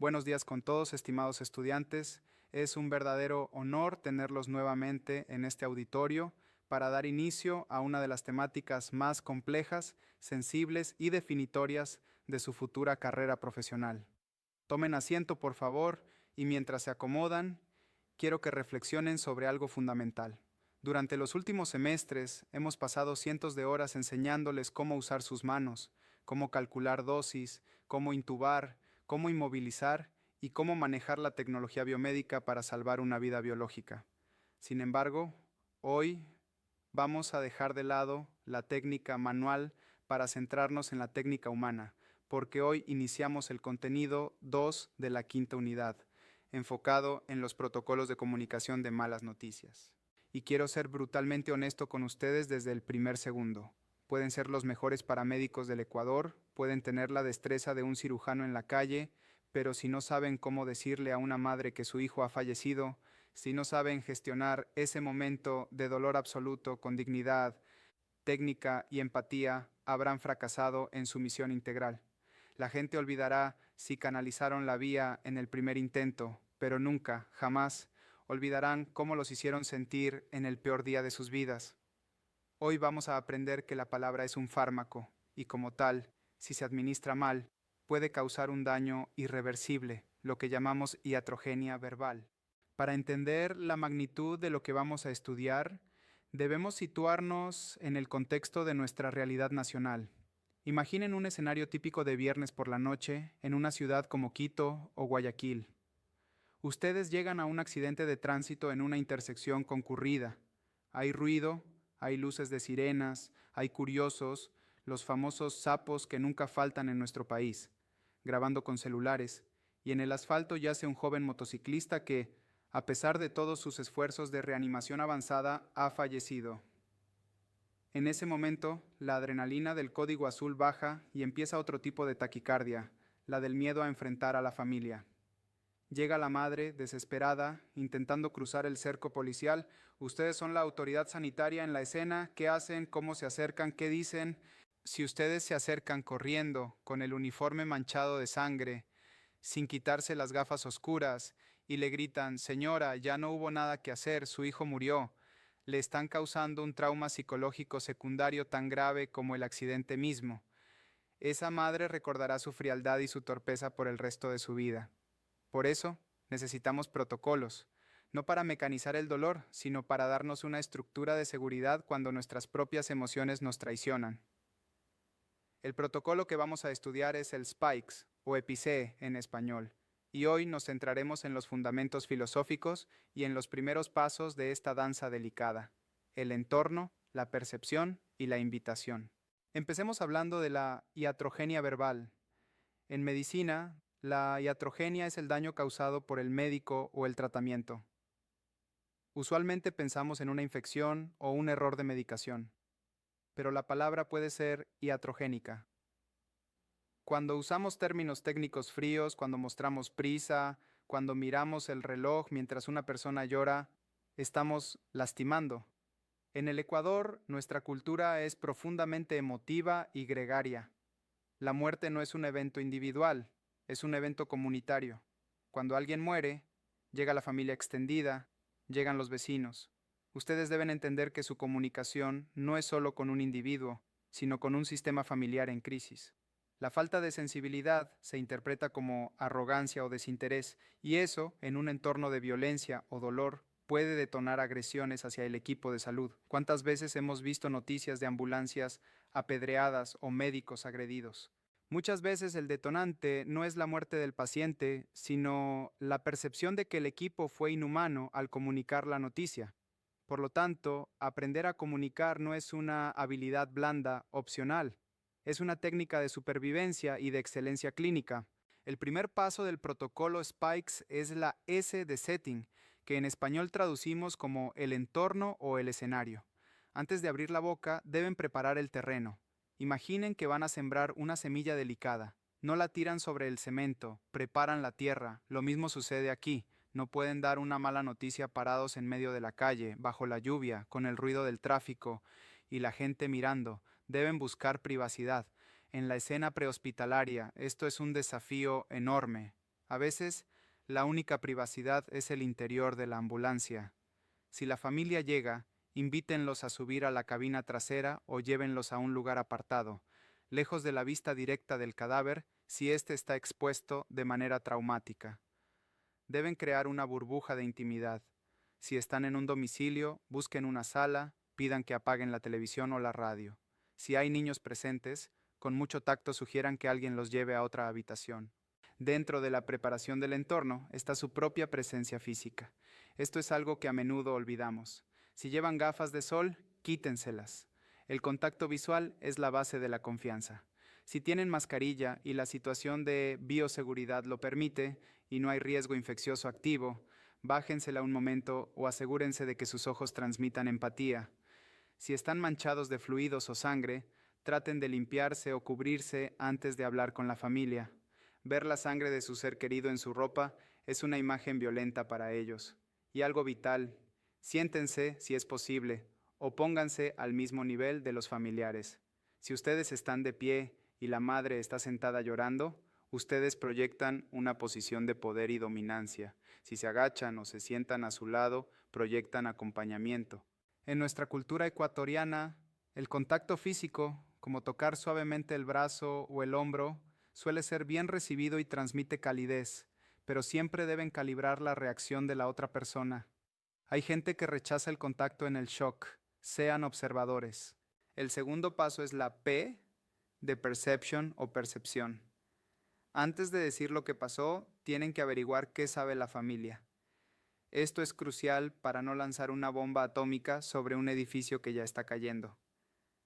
Buenos días con todos, estimados estudiantes. Es un verdadero honor tenerlos nuevamente en este auditorio para dar inicio a una de las temáticas más complejas, sensibles y definitorias de su futura carrera profesional. Tomen asiento, por favor, y mientras se acomodan, quiero que reflexionen sobre algo fundamental. Durante los últimos semestres hemos pasado cientos de horas enseñándoles cómo usar sus manos, cómo calcular dosis, cómo intubar, cómo inmovilizar y cómo manejar la tecnología biomédica para salvar una vida biológica. Sin embargo, hoy vamos a dejar de lado la técnica manual para centrarnos en la técnica humana, porque hoy iniciamos el contenido 2 de la quinta unidad, enfocado en los protocolos de comunicación de malas noticias. Y quiero ser brutalmente honesto con ustedes desde el primer segundo. Pueden ser los mejores paramédicos del Ecuador, pueden tener la destreza de un cirujano en la calle, pero si no saben cómo decirle a una madre que su hijo ha fallecido, si no saben gestionar ese momento de dolor absoluto con dignidad, técnica y empatía, habrán fracasado en su misión integral. La gente olvidará si canalizaron la vía en el primer intento, pero nunca, jamás, olvidarán cómo los hicieron sentir en el peor día de sus vidas. Hoy vamos a aprender que la palabra es un fármaco, y como tal, si se administra mal, puede causar un daño irreversible, lo que llamamos iatrogenia verbal. Para entender la magnitud de lo que vamos a estudiar, debemos situarnos en el contexto de nuestra realidad nacional. Imaginen un escenario típico de viernes por la noche en una ciudad como Quito o Guayaquil. Ustedes llegan a un accidente de tránsito en una intersección concurrida. Hay ruido, hay luces de sirenas, hay curiosos, los famosos sapos que nunca faltan en nuestro país, grabando con celulares, y en el asfalto yace un joven motociclista que, a pesar de todos sus esfuerzos de reanimación avanzada, ha fallecido. En ese momento, la adrenalina del código azul baja y empieza otro tipo de taquicardia, la del miedo a enfrentar a la familia. Llega la madre, desesperada, intentando cruzar el cerco policial. Ustedes son la autoridad sanitaria en la escena. ¿Qué hacen? ¿Cómo se acercan? ¿Qué dicen? Si ustedes se acercan corriendo, con el uniforme manchado de sangre, sin quitarse las gafas oscuras, y le gritan: Señora, ya no hubo nada que hacer, su hijo murió, le están causando un trauma psicológico secundario tan grave como el accidente mismo. Esa madre recordará su frialdad y su torpeza por el resto de su vida. Por eso, necesitamos protocolos, no para mecanizar el dolor, sino para darnos una estructura de seguridad cuando nuestras propias emociones nos traicionan. El protocolo que vamos a estudiar es el SPIKES, o EPICE en español, y hoy nos centraremos en los fundamentos filosóficos y en los primeros pasos de esta danza delicada: el entorno, la percepción y la invitación. Empecemos hablando de la iatrogenia verbal. En medicina, la iatrogenia es el daño causado por el médico o el tratamiento. Usualmente pensamos en una infección o un error de medicación, pero la palabra puede ser iatrogénica. Cuando usamos términos técnicos fríos, cuando mostramos prisa, cuando miramos el reloj mientras una persona llora, estamos lastimando. En el Ecuador, nuestra cultura es profundamente emotiva y gregaria. La muerte no es un evento individual, es un evento comunitario. Cuando alguien muere, llega la familia extendida, llegan los vecinos. Ustedes deben entender que su comunicación no es solo con un individuo, sino con un sistema familiar en crisis. La falta de sensibilidad se interpreta como arrogancia o desinterés, y eso, en un entorno de violencia o dolor, puede detonar agresiones hacia el equipo de salud. ¿Cuántas veces hemos visto noticias de ambulancias apedreadas o médicos agredidos? Muchas veces el detonante no es la muerte del paciente, sino la percepción de que el equipo fue inhumano al comunicar la noticia. Por lo tanto, aprender a comunicar no es una habilidad blanda opcional, es una técnica de supervivencia y de excelencia clínica. El primer paso del protocolo SPIKES es la S de setting, que en español traducimos como el entorno o el escenario. Antes de abrir la boca, deben preparar el terreno. Imaginen que van a sembrar una semilla delicada. No la tiran sobre el cemento, preparan la tierra. Lo mismo sucede aquí. No pueden dar una mala noticia parados en medio de la calle, bajo la lluvia, con el ruido del tráfico y la gente mirando. Deben buscar privacidad. En la escena prehospitalaria, esto es un desafío enorme. A veces, la única privacidad es el interior de la ambulancia. Si la familia llega, invítenlos a subir a la cabina trasera o llévenlos a un lugar apartado, lejos de la vista directa del cadáver si éste está expuesto de manera traumática. Deben crear una burbuja de intimidad. Si están en un domicilio, busquen una sala, pidan que apaguen la televisión o la radio. Si hay niños presentes, con mucho tacto sugieran que alguien los lleve a otra habitación. Dentro de la preparación del entorno está su propia presencia física. Esto es algo que a menudo olvidamos. Si llevan gafas de sol, quítenselas. El contacto visual es la base de la confianza. Si tienen mascarilla y la situación de bioseguridad lo permite y no hay riesgo infeccioso activo, bájensela un momento o asegúrense de que sus ojos transmitan empatía. Si están manchados de fluidos o sangre, traten de limpiarse o cubrirse antes de hablar con la familia. Ver la sangre de su ser querido en su ropa es una imagen violenta para ellos. Y algo vital, siéntense si es posible, o pónganse al mismo nivel de los familiares. Si ustedes están de pie y la madre está sentada llorando, ustedes proyectan una posición de poder y dominancia. Si se agachan o se sientan a su lado, proyectan acompañamiento. En nuestra cultura ecuatoriana, el contacto físico, como tocar suavemente el brazo o el hombro, suele ser bien recibido y transmite calidez, pero siempre deben calibrar la reacción de la otra persona. Hay gente que rechaza el contacto en el shock. Sean observadores. El segundo paso es la P de perception o percepción. Antes de decir lo que pasó, tienen que averiguar qué sabe la familia. Esto es crucial para no lanzar una bomba atómica sobre un edificio que ya está cayendo.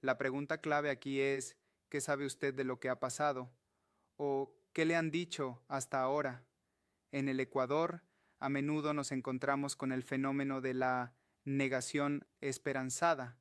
La pregunta clave aquí es, ¿qué sabe usted de lo que ha pasado? ¿O qué le han dicho hasta ahora? En el Ecuador, a menudo nos encontramos con el fenómeno de la negación esperanzada.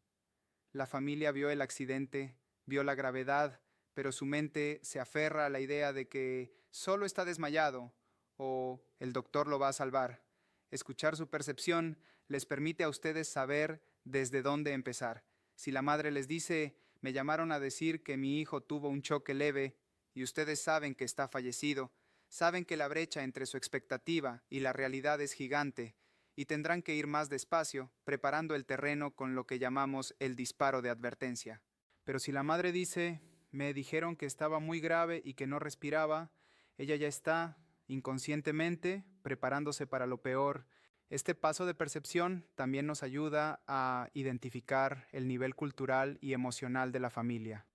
La familia vio el accidente, vio la gravedad, pero su mente se aferra a la idea de que solo está desmayado o el doctor lo va a salvar. Escuchar su percepción les permite a ustedes saber desde dónde empezar. Si la madre les dice, me llamaron a decir que mi hijo tuvo un choque leve y ustedes saben que está fallecido, saben que la brecha entre su expectativa y la realidad es gigante y tendrán que ir más despacio, preparando el terreno con lo que llamamos el disparo de advertencia. Pero si la madre dice, me dijeron que estaba muy grave y que no respiraba, ella ya está, inconscientemente, preparándose para lo peor. Este paso de percepción también nos ayuda a identificar el nivel cultural y emocional de la familia.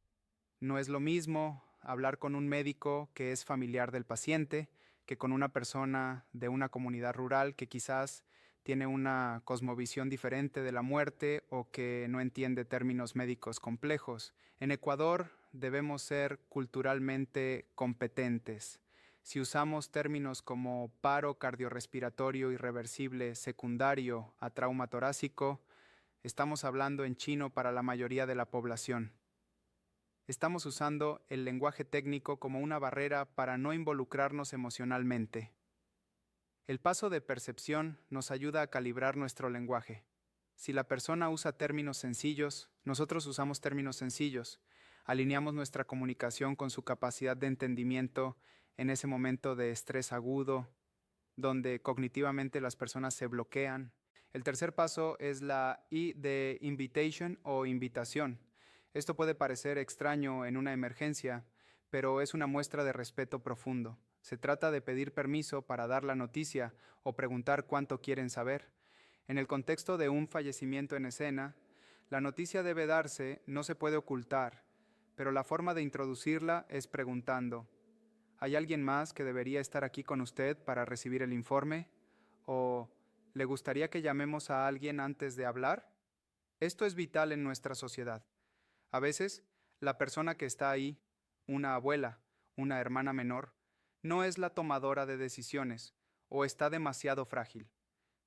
No es lo mismo hablar con un médico que es familiar del paciente que con una persona de una comunidad rural que quizás tiene una cosmovisión diferente de la muerte o que no entiende términos médicos complejos. En Ecuador debemos ser culturalmente competentes. Si usamos términos como paro cardiorrespiratorio irreversible secundario a trauma torácico, estamos hablando en chino para la mayoría de la población. Estamos usando el lenguaje técnico como una barrera para no involucrarnos emocionalmente. El paso de percepción nos ayuda a calibrar nuestro lenguaje. Si la persona usa términos sencillos, nosotros usamos términos sencillos. Alineamos nuestra comunicación con su capacidad de entendimiento en ese momento de estrés agudo, donde cognitivamente las personas se bloquean. El tercer paso es la I de invitation o invitación. Esto puede parecer extraño en una emergencia, pero es una muestra de respeto profundo. Se trata de pedir permiso para dar la noticia o preguntar cuánto quieren saber. En el contexto de un fallecimiento en escena, la noticia debe darse, no se puede ocultar, pero la forma de introducirla es preguntando, ¿hay alguien más que debería estar aquí con usted para recibir el informe? ¿O le gustaría que llamemos a alguien antes de hablar? Esto es vital en nuestra sociedad. A veces, la persona que está ahí, una abuela, una hermana menor, no es la tomadora de decisiones o está demasiado frágil.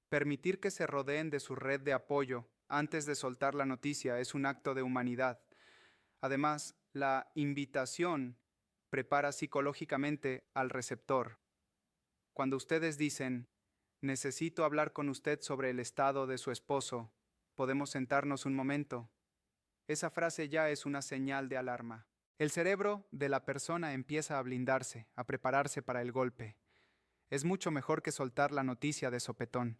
Permitir que se rodeen de su red de apoyo antes de soltar la noticia es un acto de humanidad. Además, la invitación prepara psicológicamente al receptor. Cuando ustedes dicen, necesito hablar con usted sobre el estado de su esposo, ¿podemos sentarnos un momento? Esa frase ya es una señal de alarma. El cerebro de la persona empieza a blindarse, a prepararse para el golpe. Es mucho mejor que soltar la noticia de sopetón.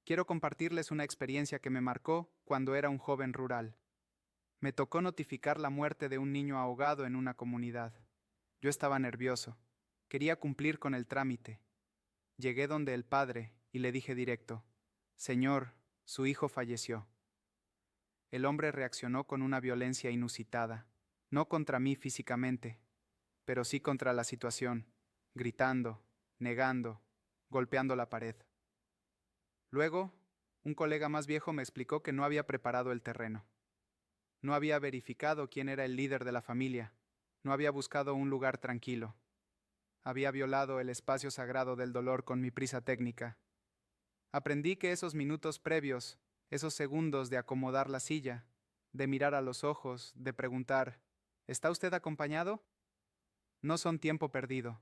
Quiero compartirles una experiencia que me marcó cuando era un joven rural. Me tocó notificar la muerte de un niño ahogado en una comunidad. Yo estaba nervioso. Quería cumplir con el trámite. Llegué donde el padre y le dije directo: «Señor, su hijo falleció». El hombre reaccionó con una violencia inusitada, no contra mí físicamente, pero sí contra la situación, gritando, negando, golpeando la pared. Luego, un colega más viejo me explicó que no había preparado el terreno. No había verificado quién era el líder de la familia. No había buscado un lugar tranquilo. Había violado el espacio sagrado del dolor con mi prisa técnica. Aprendí que esos minutos previos, esos segundos de acomodar la silla, de mirar a los ojos, de preguntar: ¿está usted acompañado?, no son tiempo perdido.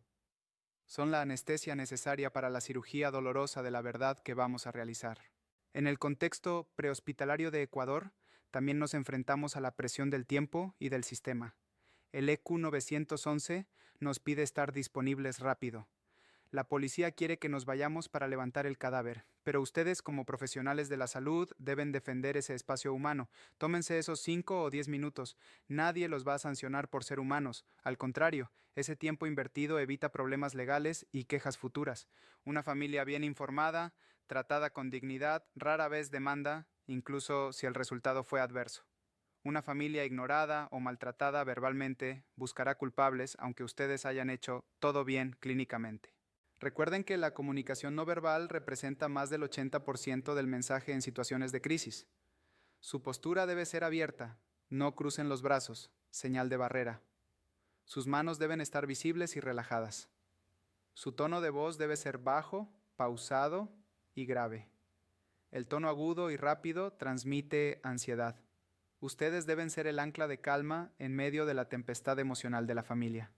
Son la anestesia necesaria para la cirugía dolorosa de la verdad que vamos a realizar. En el contexto prehospitalario de Ecuador, también nos enfrentamos a la presión del tiempo y del sistema. El EQ 911 nos pide estar disponibles rápido. La policía quiere que nos vayamos para levantar el cadáver, pero ustedes, como profesionales de la salud, deben defender ese espacio humano. Tómense esos 5 o 10 minutos. Nadie los va a sancionar por ser humanos. Al contrario, ese tiempo invertido evita problemas legales y quejas futuras. Una familia bien informada, tratada con dignidad, rara vez demanda, incluso si el resultado fue adverso. Una familia ignorada o maltratada verbalmente buscará culpables, aunque ustedes hayan hecho todo bien clínicamente. Recuerden que la comunicación no verbal representa más del 80% del mensaje en situaciones de crisis. Su postura debe ser abierta, no crucen los brazos, señal de barrera. Sus manos deben estar visibles y relajadas. Su tono de voz debe ser bajo, pausado y grave. El tono agudo y rápido transmite ansiedad. Ustedes deben ser el ancla de calma en medio de la tempestad emocional de la familia.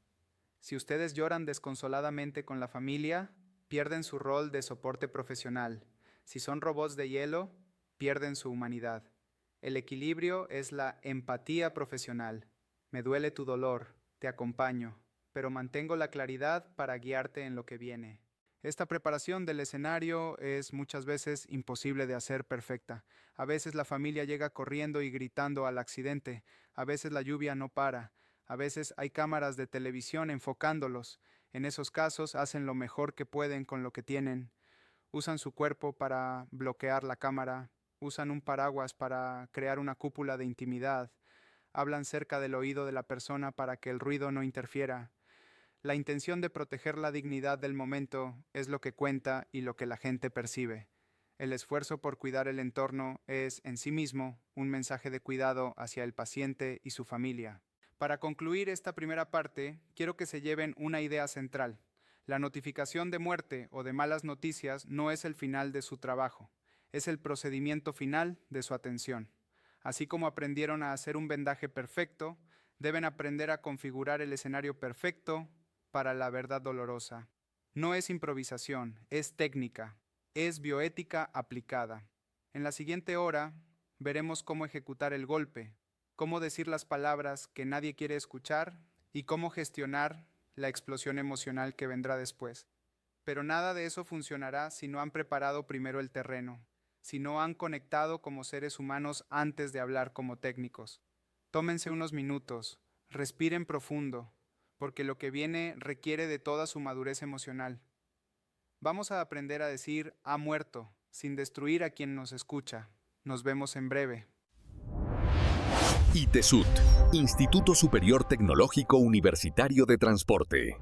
Si ustedes lloran desconsoladamente con la familia, pierden su rol de soporte profesional. Si son robots de hielo, pierden su humanidad. El equilibrio es la empatía profesional. Me duele tu dolor, te acompaño, pero mantengo la claridad para guiarte en lo que viene. Esta preparación del escenario es muchas veces imposible de hacer perfecta. A veces la familia llega corriendo y gritando al accidente. A veces la lluvia no para. A veces hay cámaras de televisión enfocándolos. En esos casos hacen lo mejor que pueden con lo que tienen. Usan su cuerpo para bloquear la cámara. Usan un paraguas para crear una cúpula de intimidad. Hablan cerca del oído de la persona para que el ruido no interfiera. La intención de proteger la dignidad del momento es lo que cuenta y lo que la gente percibe. El esfuerzo por cuidar el entorno es, en sí mismo, un mensaje de cuidado hacia el paciente y su familia. Para concluir esta primera parte, quiero que se lleven una idea central. La notificación de muerte o de malas noticias no es el final de su trabajo, es el procedimiento final de su atención. Así como aprendieron a hacer un vendaje perfecto, deben aprender a configurar el escenario perfecto para la verdad dolorosa. No es improvisación, es técnica, es bioética aplicada. En la siguiente hora, veremos cómo ejecutar el golpe, cómo decir las palabras que nadie quiere escuchar y cómo gestionar la explosión emocional que vendrá después. Pero nada de eso funcionará si no han preparado primero el terreno, si no han conectado como seres humanos antes de hablar como técnicos. Tómense unos minutos, respiren profundo, porque lo que viene requiere de toda su madurez emocional. Vamos a aprender a decir «ha muerto», sin destruir a quien nos escucha. Nos vemos en breve. ITESUT, Instituto Superior Tecnológico Universitario de Transporte.